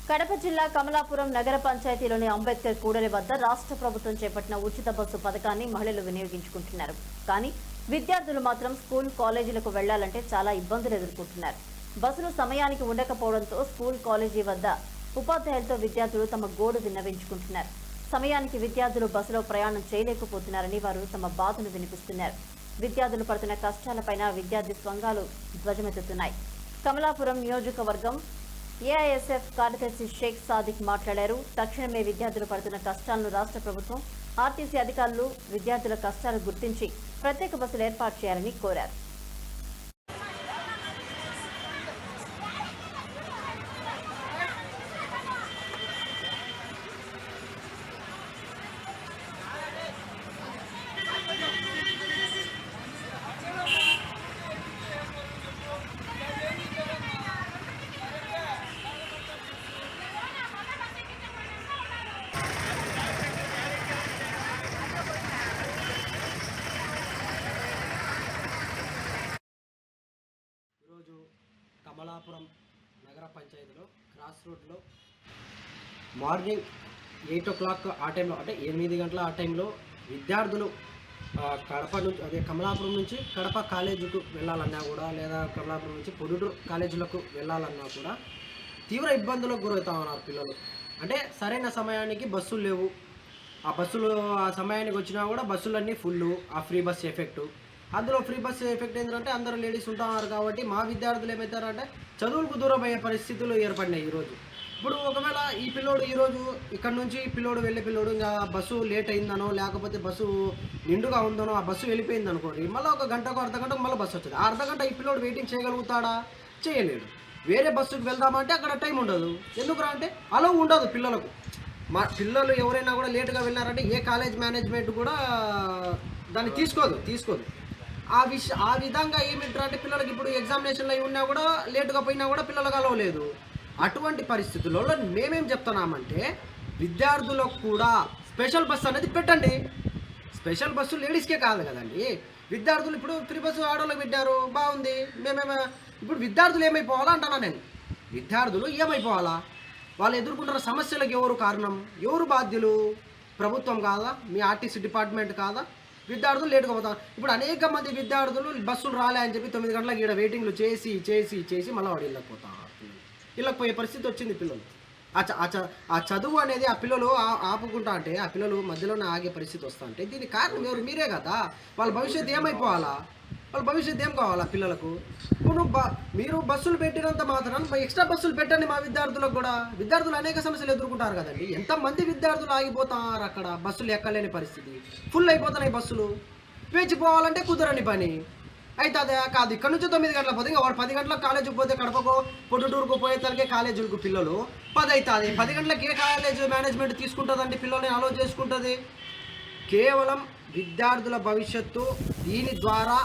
కడప జిల్లా కమలాపురం నగర పంచాయతీలోని అంబేద్కర్ కూడలి వద్ద రాష్ట్ర ప్రభుత్వం చేపట్టిన ఉచిత బస్సు పథకాన్ని మహిళలు వినియోగించుకుంటున్నారు. కానీ విద్యార్థులు మాత్రం స్కూల్ కాలేజీలకు వెళ్లాలంటే చాలా ఇబ్బందులు ఎదుర్కొంటున్నారు. బస్సులు సమయానికి ఉండకపోవడంతో స్కూల్ కాలేజీ వద్ద ఉపాధ్యాయులతో విద్యార్థులు తమ గోడు విన్నవించుకుంటున్నారు. సమయానికి విద్యార్థులు బస్సులో ప్రయాణం చేయలేకపోతున్నారని వారు తమ బాధను వినిపిస్తున్నారు. విద్యార్థులు పడుతున్న కష్టాలపైన విద్యార్థి సంఘాలు ధ్వజమెత్తుతున్నాయి. కమలాపురం నియోజకవర్గం ఏఐఎస్ఎఫ్ కార్యదర్శి షేక్ సాదిక్ మాట్లాడారు. తక్షణమే విద్యార్థులు పడుతున్న కష్టాలను రాష్ట్ర ప్రభుత్వం, ఆర్టీసీ అధికారులు విద్యార్థుల కష్టాలు గుర్తించి ప్రత్యేక బస్సులు ఏర్పాటు చేయాలని కోరారు. కమలాపురం నగర పంచాయతీలో క్రాస్ రోడ్లో మార్నింగ్ 8 o'clock ఆ టైంలో, అంటే 8 గంటల ఆ టైంలో విద్యార్థులు కడప నుంచి, అదే కమలాపురం నుంచి కడప కాలేజీకు వెళ్ళాలన్నా కూడా, లేదా కమలాపురం నుంచి పొడుటూరు కాలేజీలకు వెళ్ళాలన్నా కూడా తీవ్ర ఇబ్బందులకు గురవుతా ఉన్నారు పిల్లలు. అంటే సరైన సమయానికి బస్సులు లేవు. ఆ బస్సులు ఆ సమయానికి వచ్చినా కూడా బస్సులన్నీ ఫుల్. ఆ ఫ్రీ బస్ ఎఫెక్టు, అందులో ఫ్రీ బస్ ఎఫెక్ట్ ఏంటంటే అందరూ లేడీస్ ఉంటున్నారు కాబట్టి మా విద్యార్థులు ఏమవుతారంటే చదువులకు దూరం అయ్యే పరిస్థితులు ఏర్పడినాయి ఈరోజు. ఇప్పుడు ఒకవేళ ఈ పిల్లోడు ఈరోజు ఇక్కడ నుంచి పిల్లోడు వెళ్ళే పిల్లోడు ఇంకా బస్సు లేట్ అయిందనో, లేకపోతే బస్సు నిండుగా ఉందనో, ఆ బస్సు వెళ్ళిపోయింది అనుకోండి, మళ్ళీ ఒక గంటకు అర్ధగంటకు మళ్ళీ బస్సు వస్తుంది. ఆ అర్ధగంట ఈ పిల్లోడు వెయిటింగ్ చేయగలుగుతాడా? చేయలేడు. వేరే బస్సుకు వెళ్దామంటే అక్కడ టైం ఉండదు. ఎందుకురా అంటే అలో ఉండదు పిల్లలకు. మా పిల్లలు ఎవరైనా కూడా లేటుగా వెళ్ళారంటే ఏ కాలేజ్ మేనేజ్మెంట్ కూడా దాన్ని తీసుకోదు. ఆ విధంగా ఏమిటంటే పిల్లలకి ఇప్పుడు ఎగ్జామినేషన్లు అయి ఉన్నా కూడా లేటుగా పోయినా కూడా పిల్లలకు అలవలేదు. అటువంటి పరిస్థితులలో మేమేం చెప్తున్నామంటే విద్యార్థులకు కూడా స్పెషల్ బస్సు అనేది పెట్టండి. స్పెషల్ బస్సు లేడీస్కే కాదు కదండి. విద్యార్థులు ఇప్పుడు ఫ్రీ బస్సు ఆడోళ్ళకి పెట్టారు, బాగుంది. ఇప్పుడు విద్యార్థులు ఏమైపోవాలా అంటున్నా నేను. విద్యార్థులు ఏమైపోవాలా? వాళ్ళు ఎదుర్కొంటున్న సమస్యలకు ఎవరు కారణం? ఎవరు బాధ్యులు? ప్రభుత్వం కాదా? మీ ఆర్టీసీ డిపార్ట్మెంట్ కాదా? విద్యార్థులు లేటుగా పోతారు. ఇప్పుడు అనేక మంది విద్యార్థులు బస్సులు రాలే అని చెప్పి 9 గంటలకు ఈడ వెయిటింగ్లు చేసి మళ్ళీ వాడు ఇళ్ళకి పోతారు. ఇళ్ళకి పోయే పరిస్థితి వచ్చింది పిల్లలు. ఆ చదువు అనేది ఆ పిల్లలు ఆపుకుంటా అంటే ఆ పిల్లలు మధ్యలోనే ఆగే పరిస్థితి వస్తా అంటే దీనికి కారణం ఎవరు? మీరే కదా. వాళ్ళ భవిష్యత్తు ఏమైపోవాలా? వాళ్ళ భవిష్యత్తు ఏం కావాలా పిల్లలకు? ఇప్పుడు మీరు బస్సులు పెట్టినంత మాత్రం ఎక్స్ట్రా బస్సులు పెట్టండి మా విద్యార్థులకు కూడా. విద్యార్థులు అనేక సమస్యలు ఎదుర్కొంటారు కదండి. ఎంతమంది విద్యార్థులు ఆగిపోతారు అక్కడ, బస్సులు ఎక్కలేని పరిస్థితి. ఫుల్ అయిపోతున్నాయి బస్సులు. వేచిపోవాలంటే కుదరని పని అయితే అదే కాదు. ఇక్కడ నుంచి 9 గంటలకు పోతే ఇంకా వాడు 10 గంటలకు కాలేజీకి పోతే కడపకో పొద్దుటూరుకు పోయేతలకే కాలేజీలకు పిల్లలు 10 అవుతుంది. 10 గంటలకు ఏ కాలేజ్ మేనేజ్మెంట్ తీసుకుంటుందండి? పిల్లల్ని అలో చేసుకుంటుంది. కేవలం విద్యార్థుల భవిష్యత్తు దీని ద్వారా